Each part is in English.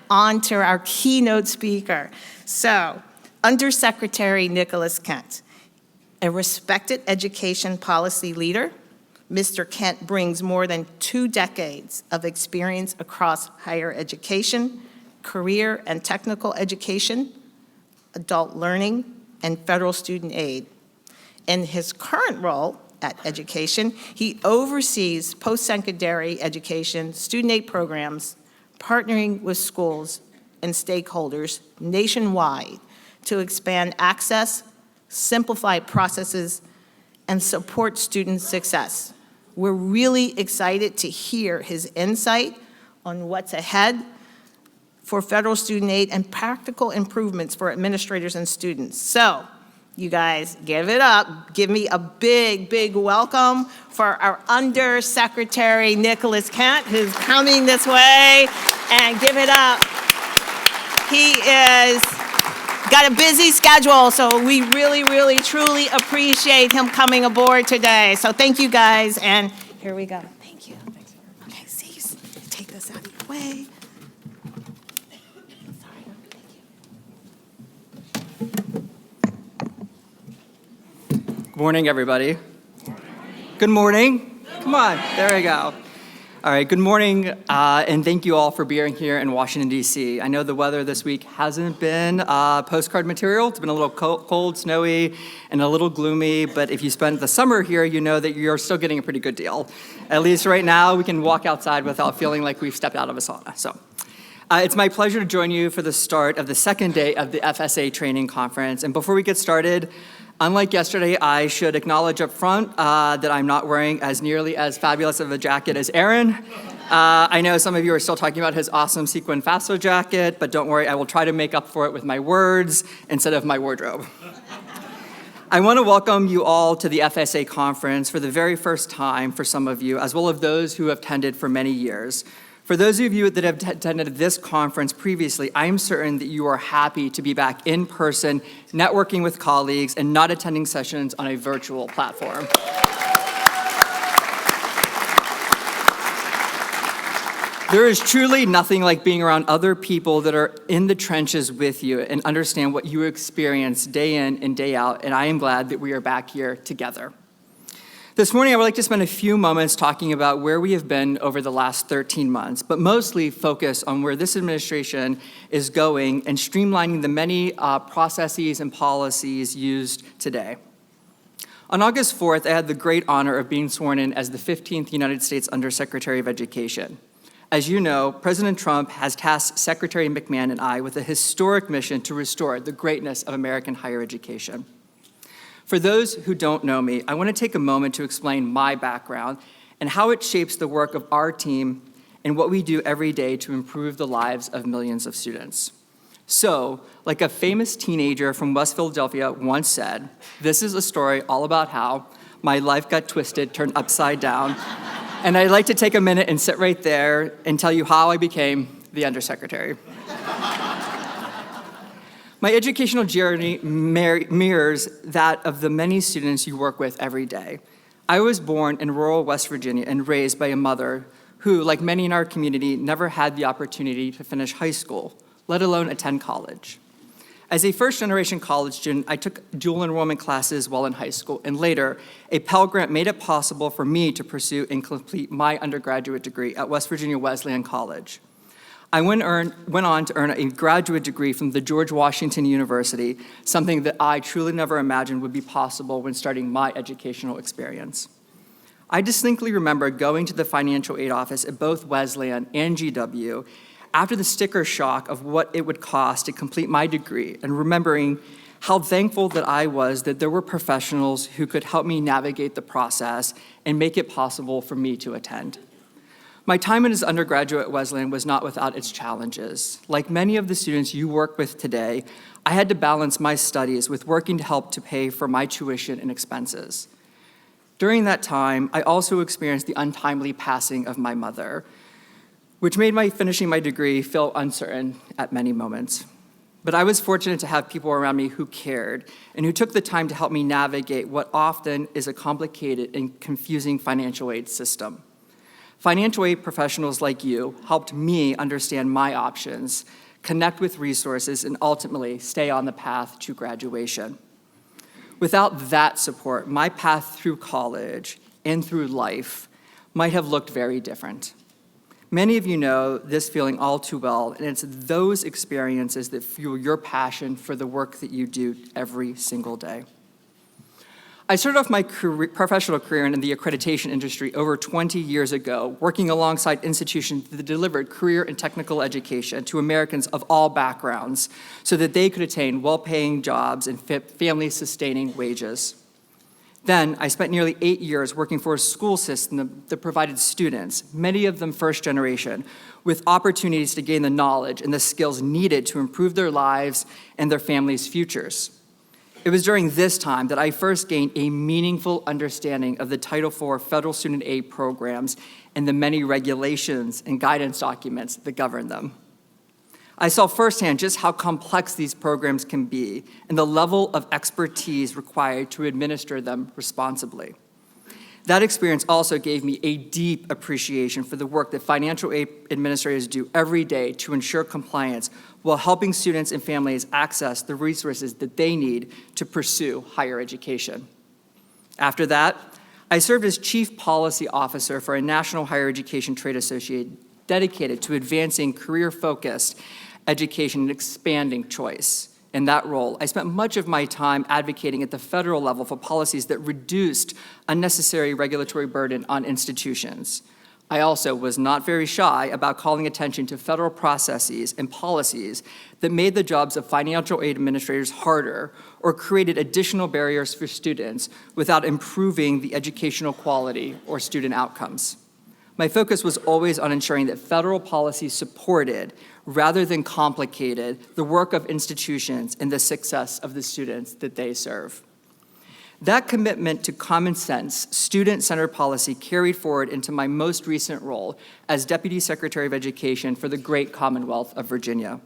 on to our keynote speaker. So, Undersecretary Nicholas Kent, a respected education policy leader, Mr. Kent brings more than 2 decades of experience across higher education, career and technical education, adult learning, and federal student aid. In his current role at education, he oversees post-secondary education, student aid programs, partnering with schools and stakeholders nationwide to expand access, simplify processes, and support student success. We're really excited to hear his insight on what's ahead for federal student aid and practical improvements for administrators and students. So, you guys, give it up. Give me a big, big welcome for our Undersecretary Nicholas Kent, who's coming this way, and give it up. He is got a busy schedule, so we really, really, truly appreciate him coming aboard today. So thank you, guys, and here we go. Thank you. Okay, see, take this out of your way. Sorry, thank you. Good morning, everybody. Good morning. Come on, there we go. All right, good morning, and thank you all for being here in Washington, D.C. I know the weather this week hasn't been postcard material. It's been a little cold, snowy, and a little gloomy, but if you spent the summer here, you know that you're still getting a pretty good deal. At least right now, we can walk outside without feeling like we've stepped out of a sauna. So, it's my pleasure to join you for the start of the second day of the FSA training conference. And before we get started, unlike yesterday, I should acknowledge up front that I'm not wearing as nearly as fabulous of a jacket as Aaron. I know some of you are still talking about his awesome sequin FAFSA jacket, but don't worry, I will try to make up for it with my words instead of my wardrobe. I want to welcome you all to the FSA conference for the very first time for some of you, as well as those who have attended for many years. For those of you that have attended this conference previously, I am certain that you are happy to be back in person, networking with colleagues, and not attending sessions on a virtual platform. There is truly nothing like being around other people that are in the trenches with you and understand what you experience day in and day out, and I am glad that we are back here together. This morning, I would like to spend a few moments talking about where we have been over the last 13 months, but mostly focus on where this administration is going and streamlining the many processes and policies used today. On August 4th, I had the great honor of being sworn in as the 15th United States Undersecretary of Education. As you know, President Trump has tasked Secretary McMahon and I with a historic mission to restore the greatness of American higher education. For those who don't know me, I want to take a moment to explain my background and how it shapes the work of our team and what we do every day to improve the lives of millions of students. So, like a famous teenager from West Philadelphia once said, this is a story all about how my life got twisted, turned upside down, and I'd like to take a minute and sit right there and tell you how I became the Undersecretary. My educational journey mirrors that of the many students you work with every day. I was born in rural West Virginia and raised by a mother who, like many in our community, never had the opportunity to finish high school, let alone attend college. As a first-generation college student, I took dual enrollment classes while in high school, and later, a Pell Grant made it possible for me to pursue and complete my undergraduate degree at West Virginia Wesleyan College. I went on to earn a graduate degree from the George Washington University, something that I truly never imagined would be possible when starting my educational experience. I distinctly remember going to the financial aid office at both Wesleyan and GW after the sticker shock of what it would cost to complete my degree, and remembering how thankful that I was that there were professionals who could help me navigate the process and make it possible for me to attend. My time as undergraduate at Wesleyan was not without its challenges. Like many of the students you work with today, I had to balance my studies with working to help to pay for my tuition and expenses. During that time, I also experienced the untimely passing of my mother, which made finishing my degree feel uncertain at many moments. But I was fortunate to have people around me who cared and who took the time to help me navigate what often is a complicated and confusing financial aid system. Financial aid professionals like you helped me understand my options, connect with resources, and ultimately stay on the path to graduation. Without that support, my path through college and through life might have looked very different. Many of you know this feeling all too well, and it's those experiences that fuel your passion for the work that you do every single day. I started off my professional career in the accreditation industry over 20 years ago, working alongside institutions that delivered career and technical education to Americans of all backgrounds so that they could attain well-paying jobs and family-sustaining wages. Then, I spent nearly 8 years working for a school system that provided students, many of them first generation, with opportunities to gain the knowledge and the skills needed to improve their lives and their families' futures. It was during this time that I first gained a meaningful understanding of the Title IV federal student aid programs and the many regulations and guidance documents that govern them. I saw firsthand just how complex these programs can be and the level of expertise required to administer them responsibly. That experience also gave me a deep appreciation for the work that financial aid administrators do every day to ensure compliance while helping students and families access the resources that they need to pursue higher education. After that, I served as Chief Policy Officer for a national higher education trade association dedicated to advancing career-focused education and expanding choice. In that role, I spent much of my time advocating at the federal level for policies that reduced unnecessary regulatory burden on institutions. I also was not very shy about calling attention to federal processes and policies that made the jobs of financial aid administrators harder or created additional barriers for students without improving the educational quality or student outcomes. My focus was always on ensuring that federal policy supported, rather than complicated, the work of institutions and the success of the students that they serve. That commitment to common sense, student-centered policy carried forward into my most recent role as Deputy Secretary of Education for the great Commonwealth of Virginia,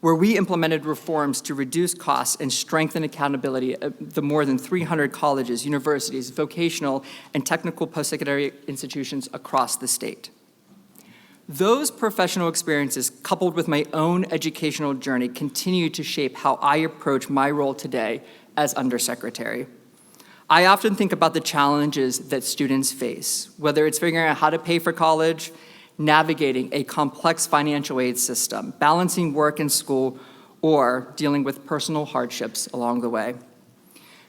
where we implemented reforms to reduce costs and strengthen accountability at the more than 300 colleges, universities, vocational, and technical post-secondary institutions across the state. Those professional experiences, coupled with my own educational journey, continue to shape how I approach my role today as Undersecretary. I often think about the challenges that students face, whether it's figuring out how to pay for college, navigating a complex financial aid system, balancing work and school, or dealing with personal hardships along the way.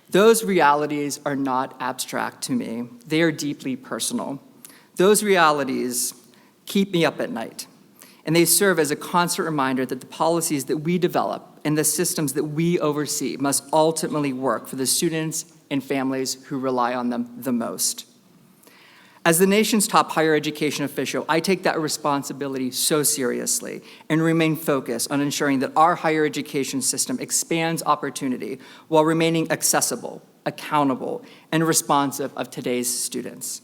Those realities are not abstract to me. They are deeply personal. Those realities keep me up at night, and they serve as a constant reminder that the policies that we develop and the systems that we oversee must ultimately work for the students and families who rely on them the most. As the nation's top higher education official, I take that responsibility so seriously and remain focused on ensuring that our higher education system expands opportunity while remaining accessible, accountable, and responsive of today's students.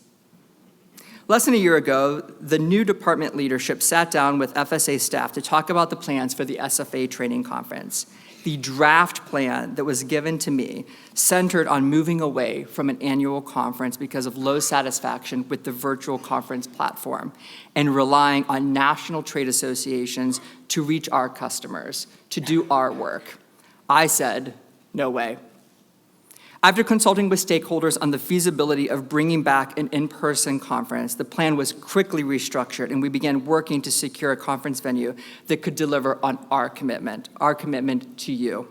Less than a year ago, the new department leadership sat down with FSA staff to talk about the plans for the SFA training conference. The draft plan that was given to me centered on moving away from an annual conference because of low satisfaction with the virtual conference platform and relying on national trade associations to reach our customers, to do our work. I said, no way. After consulting with stakeholders on the feasibility of bringing back an in-person conference, the plan was quickly restructured, and we began working to secure a conference venue that could deliver on our commitment to you.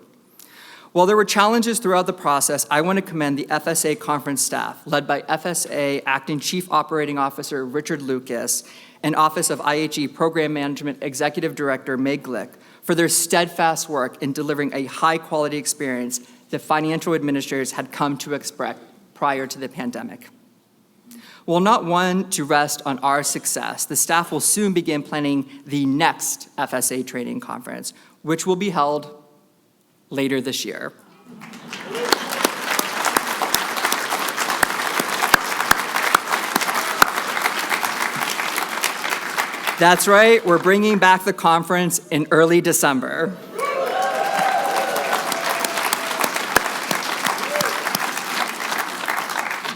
While there were challenges throughout the process, I want to commend the FSA conference staff, led by FSA Acting Chief Operating Officer Richard Lucas and Office of IHE Program Management Executive Director Meg Glick, for their steadfast work in delivering a high-quality experience that financial administrators had come to expect prior to the pandemic. While not one to rest on our success, the staff will soon begin planning the next FSA training conference, which will be held later this year. That's right, we're bringing back the conference in early December.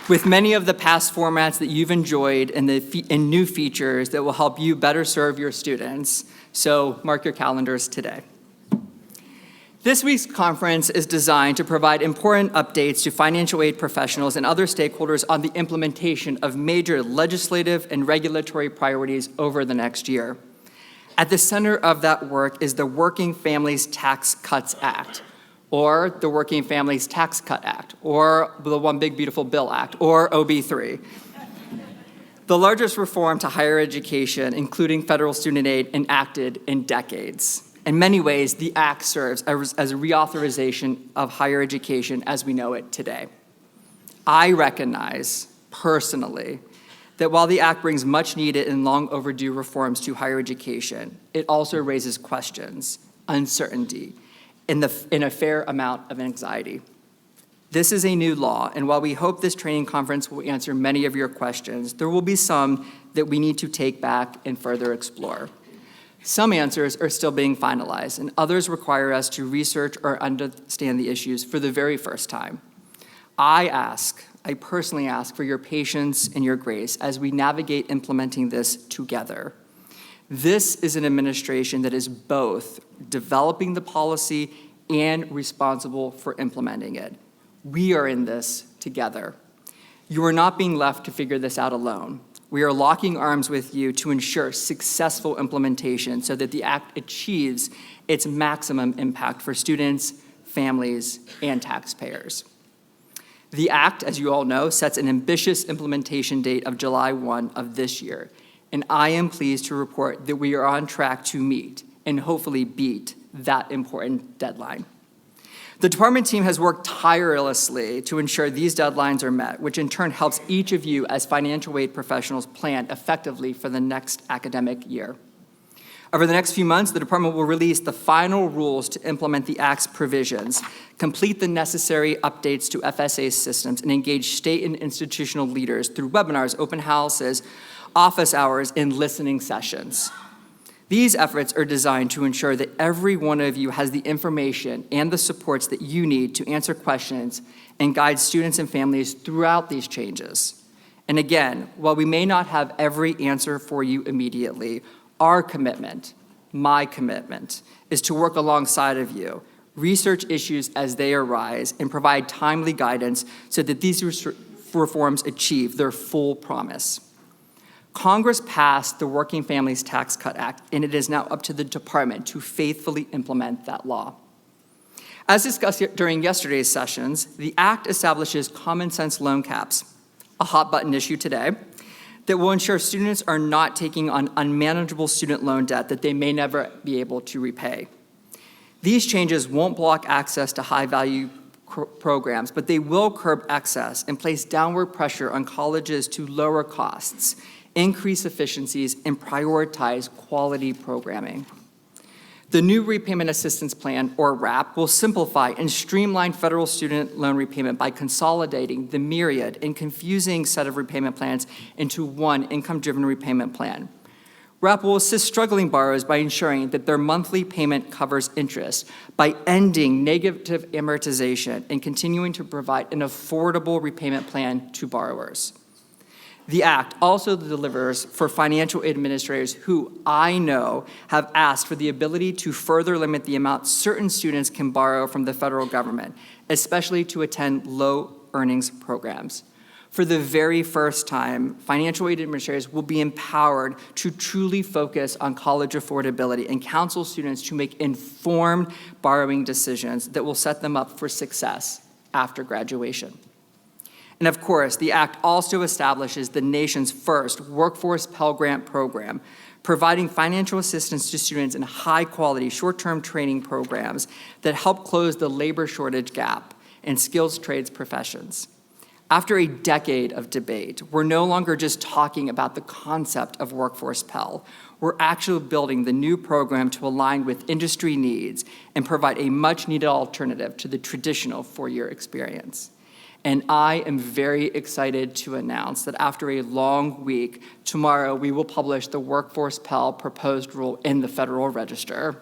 with many of the past formats that you've enjoyed and new features that will help you better serve your students. So mark your calendars today. This week's conference is designed to provide important updates to financial aid professionals and other stakeholders on the implementation of major legislative and regulatory priorities over the next year. At the center of that work is the Working Families Tax Cuts Act, or the Working Families Tax Cut Act, or the One Big Beautiful Bill Act, or OB3. The largest reform to higher education, including federal student aid, enacted in decades. In many ways, the Act serves as a reauthorization of higher education as we know it today. I recognize, personally, that while the Act brings much needed and long overdue reforms to higher education, it also raises questions, uncertainty, and a fair amount of anxiety. This is a new law, and while we hope this training conference will answer many of your questions, there will be some that we need to take back and further explore. Some answers are still being finalized, and others require us to research or understand the issues for the very first time. I personally ask for your patience and your grace as we navigate implementing this together. This is an administration that is both developing the policy and responsible for implementing it. We are in this together. You are not being left to figure this out alone. We are locking arms with you to ensure successful implementation so that the Act achieves its maximum impact for students, families, and taxpayers. The Act, as you all know, sets an ambitious implementation date of July 1 of this year, and I am pleased to report that we are on track to meet and hopefully beat that important deadline. The department team has worked tirelessly to ensure these deadlines are met, which in turn helps each of you as financial aid professionals plan effectively for the next academic year. Over the next few months, the department will release the final rules to implement the Act's provisions, complete the necessary updates to FSA systems, and engage state and institutional leaders through webinars, open houses, office hours, and listening sessions. These efforts are designed to ensure that every one of you has the information and the supports that you need to answer questions and guide students and families throughout these changes. And again, while we may not have every answer for you immediately, our commitment, my commitment, is to work alongside of you, research issues as they arise, and provide timely guidance so that these reforms achieve their full promise. Congress passed the Working Families Tax Cut Act, and it is now up to the department to faithfully implement that law. As discussed during yesterday's sessions, the Act establishes common sense loan caps, a hot button issue today, that will ensure students are not taking on unmanageable student loan debt that they may never be able to repay. These changes won't block access to high-value programs, but they will curb access and place downward pressure on colleges to lower costs, increase efficiencies, and prioritize quality programming. The new Repayment Assistance Plan, or RAP, will simplify and streamline federal student loan repayment by consolidating the myriad and confusing set of repayment plans into one income-driven repayment plan. RAP will assist struggling borrowers by ensuring that their monthly payment covers interest, by ending negative amortization and continuing to provide an affordable repayment plan to borrowers. The Act also delivers for financial administrators who I know have asked for the ability to further limit the amount certain students can borrow from the federal government, especially to attend low earnings programs. For the very first time, financial aid administrators will be empowered to truly focus on college affordability and counsel students to make informed borrowing decisions that will set them up for success after graduation. And of course, the Act also establishes the nation's first workforce Pell Grant program, providing financial assistance to students in high-quality short-term training programs that help close the labor shortage gap in skilled trades professions. After a decade of debate, we're no longer just talking about the concept of workforce Pell. We're actually building the new program to align with industry needs and provide a much-needed alternative to the traditional four-year experience. And I am very excited to announce that after a long week, tomorrow we will publish the Workforce Pell proposed rule in the Federal Register.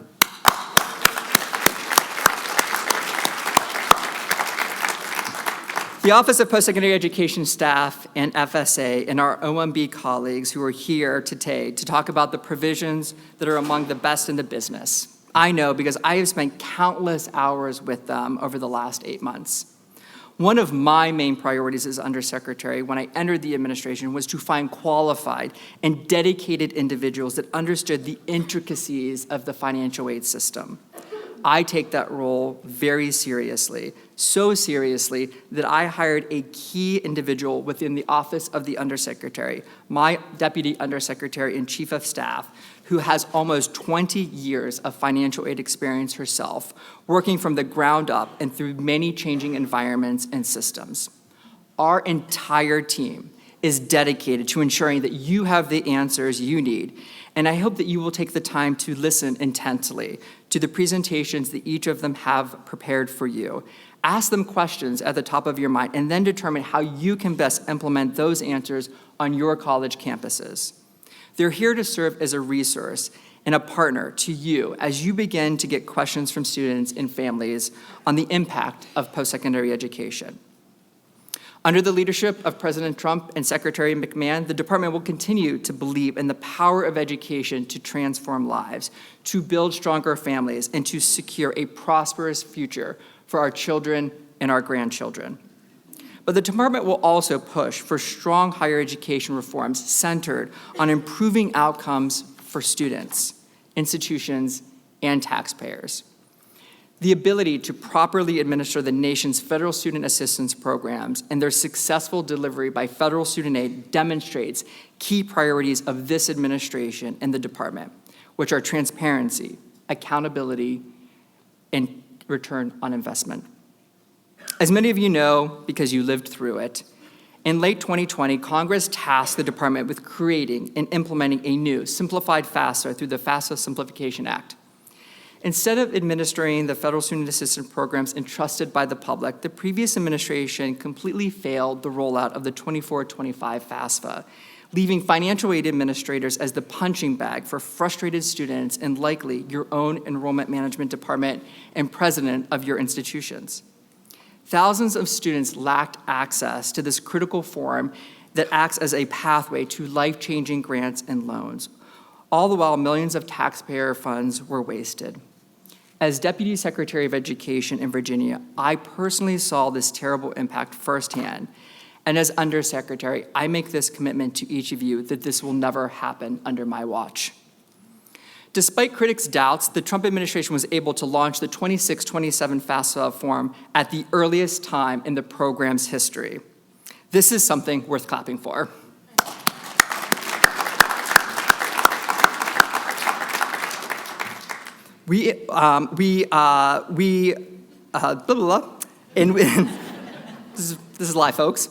The Office of Postsecondary Education staff and FSA and our OMB colleagues who are here today to talk about the provisions that are among the best in the business. I know because I have spent countless hours with them over the last 8 months. One of my main priorities as Undersecretary when I entered the administration was to find qualified and dedicated individuals that understood the intricacies of the financial aid system. I take that role very seriously, so seriously that I hired a key individual within the Office of the Undersecretary, my Deputy Undersecretary and Chief of Staff, who has almost 20 years of financial aid experience herself, working from the ground up and through many changing environments and systems. Our entire team is dedicated to ensuring that you have the answers you need, and I hope that you will take the time to listen intently to the presentations that each of them have prepared for you. Ask them questions at the top of your mind, and then determine how you can best implement those answers on your college campuses. They're here to serve as a resource and a partner to you as you begin to get questions from students and families on the impact of post-secondary education. Under the leadership of President Trump and Secretary McMahon, the department will continue to believe in the power of education to transform lives, to build stronger families, and to secure a prosperous future for our children and our grandchildren. But the department will also push for strong higher education reforms centered on improving outcomes for students, institutions, and taxpayers. The ability to properly administer the nation's federal student assistance programs and their successful delivery by federal student aid demonstrates key priorities of this administration and the department, which are transparency, accountability, and return on investment. As many of you know, because you lived through it, in late 2020, Congress tasked the department with creating and implementing a new simplified FAFSA through the FAFSA Simplification Act. Instead of administering the federal student assistance programs entrusted by the public, the previous administration completely failed the rollout of the 24-25 FAFSA, leaving financial aid administrators as the punching bag for frustrated students and likely your own enrollment management department and president of your institutions. Thousands of students lacked access to this critical forum that acts as a pathway to life-changing grants and loans, all the while millions of taxpayer funds were wasted. As Deputy Secretary of Education in Virginia, I personally saw this terrible impact firsthand. And as Undersecretary, I make this commitment to each of you that this will never happen under my watch. Despite critics' doubts, the Trump administration was able to launch the 26-27 FAFSA form at the earliest time in the program's history. This is something worth clapping for. This is live, folks.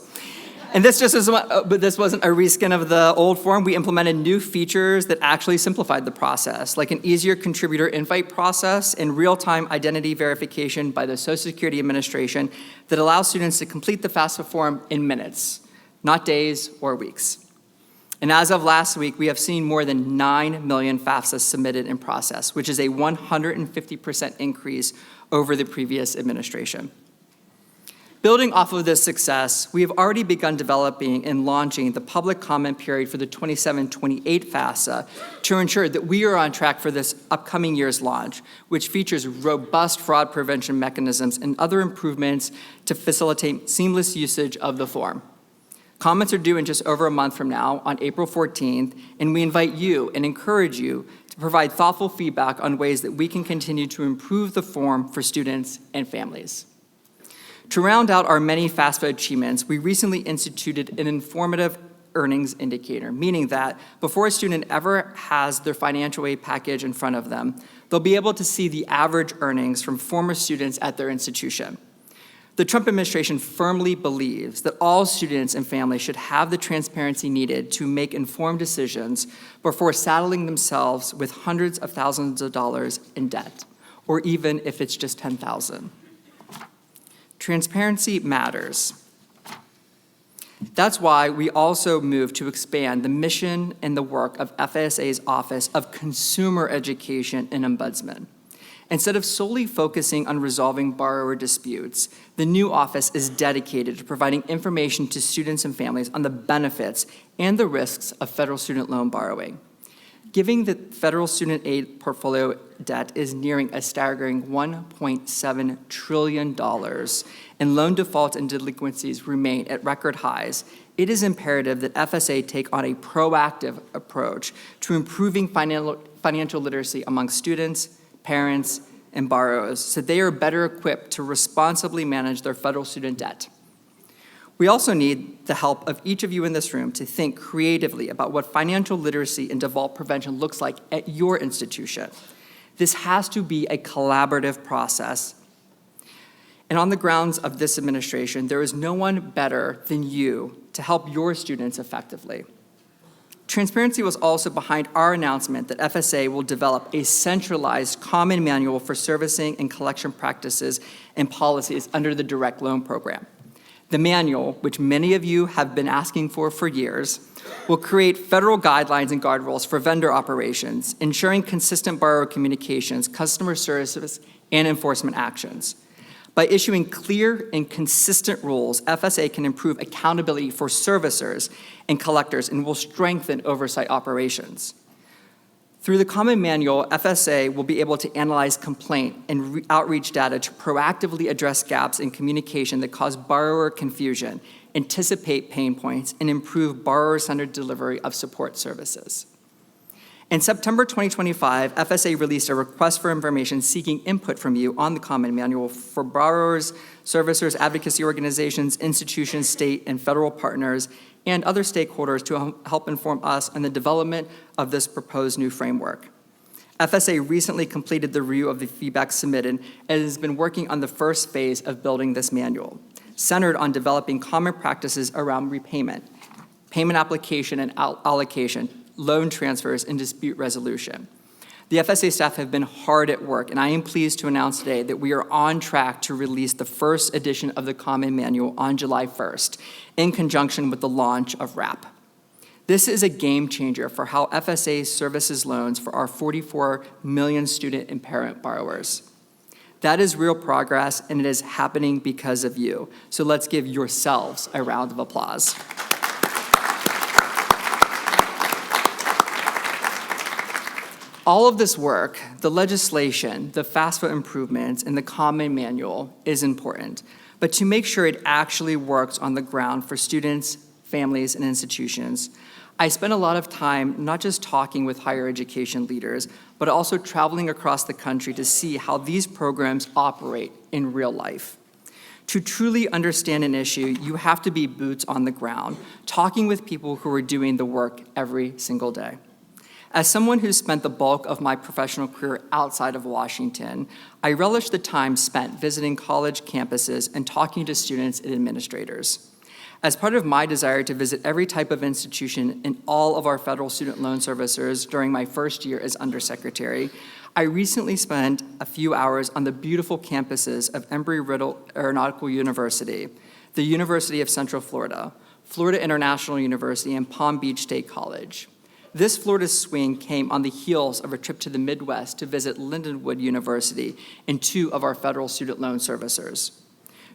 And this wasn't a reskin of the old form. We implemented new features that actually simplified the process, like an easier contributor invite process and real-time identity verification by the Social Security Administration that allows students to complete the FAFSA form in minutes, not days or weeks. And as of last week, we have seen more than 9 million FAFSAs submitted in process, which is a 150% increase over the previous administration. Building off of this success, we have already begun developing and launching the public comment period for the 27-28 FAFSA to ensure that we are on track for this upcoming year's launch, which features robust fraud prevention mechanisms and other improvements to facilitate seamless usage of the form. Comments are due in just over a month from now on April 14th, and we invite you and encourage you to provide thoughtful feedback on ways that we can continue to improve the form for students and families. To round out our many FAFSA achievements, we recently instituted an informative earnings indicator, meaning that before a student ever has their financial aid package in front of them, they'll be able to see the average earnings from former students at their institution. The Trump administration firmly believes that all students and families should have the transparency needed to make informed decisions before saddling themselves with hundreds of thousands of dollars in debt, or even if it's just $10,000. Transparency matters. That's why we also moved to expand the mission and the work of FSA's Office of Consumer Education and Ombudsman. Instead of solely focusing on resolving borrower disputes, the new office is dedicated to providing information to students and families on the benefits and the risks of federal student loan borrowing. Given the federal student aid portfolio debt is nearing a staggering $1.7 trillion, and loan defaults and delinquencies remain at record highs, it is imperative that FSA take on a proactive approach to improving financial literacy among students, parents, and borrowers so they are better equipped to responsibly manage their federal student debt. We also need the help of each of you in this room to think creatively about what financial literacy and default prevention looks like at your institution. This has to be a collaborative process. And on the grounds of this administration, there is no one better than you to help your students effectively. Transparency was also behind our announcement that FSA will develop a centralized common manual for servicing and collection practices and policies under the Direct Loan Program. The manual, which many of you have been asking for years, will create federal guidelines and guardrails for vendor operations, ensuring consistent borrower communications, customer service, and enforcement actions. By issuing clear and consistent rules, FSA can improve accountability for servicers and collectors and will strengthen oversight operations. Through the common manual, FSA will be able to analyze complaint and outreach data to proactively address gaps in communication that cause borrower confusion, anticipate pain points, and improve borrower-centered delivery of support services. In September 2025, FSA released a request for information seeking input from you on the common manual for borrowers, servicers, advocacy organizations, institutions, state and federal partners, and other stakeholders to help inform us on the development of this proposed new framework. FSA recently completed the review of the feedback submitted and has been working on the first phase of building this manual, centered on developing common practices around repayment, payment application and allocation, loan transfers, and dispute resolution. The FSA staff have been hard at work, and I am pleased to announce today that we are on track to release the first edition of the Common Manual on July 1st, in conjunction with the launch of WRAP. This is a game changer for how FSA services loans for our 44 million student and parent borrowers. That is real progress, and it is happening because of you. So let's give yourselves a round of applause. All of this work, the legislation, the FAFSA improvements, and the common manual is important, but to make sure it actually works on the ground for students, families, and institutions, I spent a lot of time not just talking with higher education leaders, but also traveling across the country to see how these programs operate in real life. To truly understand an issue, you have to be boots on the ground, talking with people who are doing the work every single day. As someone who's spent the bulk of my professional career outside of Washington, I relish the time spent visiting college campuses and talking to students and administrators. As part of my desire to visit every type of institution in all of our federal student loan servicers during my first year as undersecretary, I recently spent a few hours on the beautiful campuses of Embry-Riddle Aeronautical University, the University of Central Florida, Florida International University, and Palm Beach State College. This Florida swing came on the heels of a trip to the Midwest to visit Lindenwood University and two of our federal student loan servicers.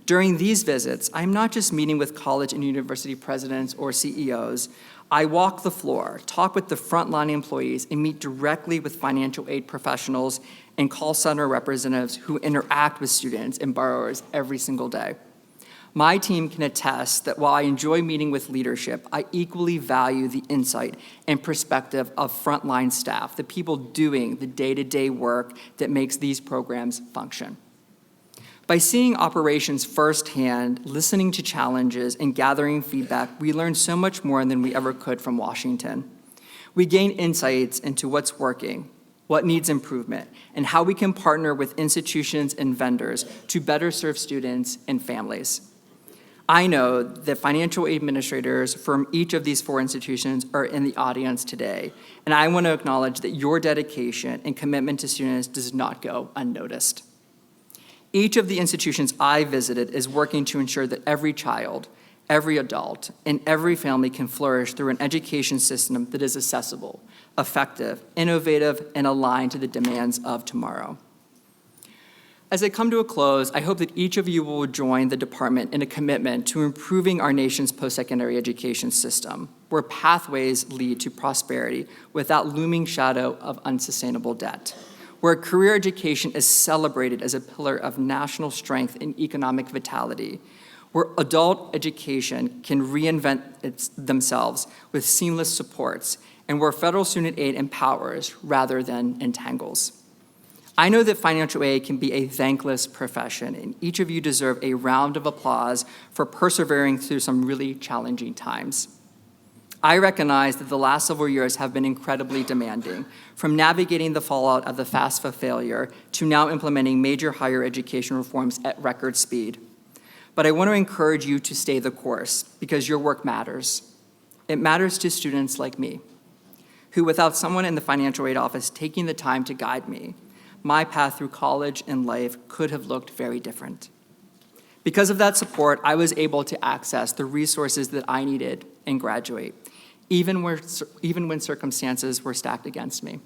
During these visits, I'm not just meeting with college and university presidents or CEOs. I walk the floor, talk with the frontline employees, and meet directly with financial aid professionals and call center representatives who interact with students and borrowers every single day. My team can attest that while I enjoy meeting with leadership, I equally value the insight and perspective of frontline staff, the people doing the day-to-day work that makes these programs function. By seeing operations firsthand, listening to challenges, and gathering feedback, we learn so much more than we ever could from Washington. We gain insights into what's working, what needs improvement, and how we can partner with institutions and vendors to better serve students and families. I know that financial aid administrators from each of these four institutions are in the audience today, and I want to acknowledge that your dedication and commitment to students does not go unnoticed. Each of the institutions I visited is working to ensure that every child, every adult, and every family can flourish through an education system that is accessible, effective, innovative, and aligned to the demands of tomorrow. As I come to a close, I hope that each of you will join the department in a commitment to improving our nation's post-secondary education system, where pathways lead to prosperity without looming shadow of unsustainable debt, where career education is celebrated as a pillar of national strength and economic vitality, where adult education can reinvent themselves with seamless supports, and where federal student aid empowers rather than entangles. I know that financial aid can be a thankless profession, and each of you deserve a round of applause for persevering through some really challenging times. I recognize that the last several years have been incredibly demanding, from navigating the fallout of the FAFSA failure to now implementing major higher education reforms at record speed. But I want to encourage you to stay the course, because your work matters. It matters to students like me, who, without someone in the financial aid office taking the time to guide me, my path through college and life could have looked very different. Because of that support, I was able to access the resources that I needed and graduate, even when circumstances were stacked against me.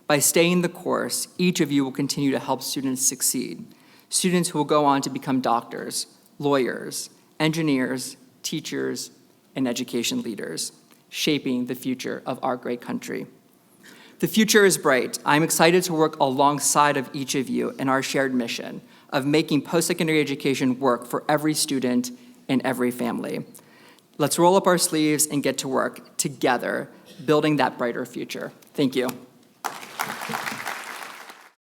By staying the course, each of you will continue to help students succeed, students who will go on to become doctors, lawyers, engineers, teachers, and education leaders, shaping the future of our great country. The future is bright. I'm excited to work alongside of each of you in our shared mission of making post-secondary education work for every student and every family. Let's roll up our sleeves and get to work together, building that brighter future. Thank you.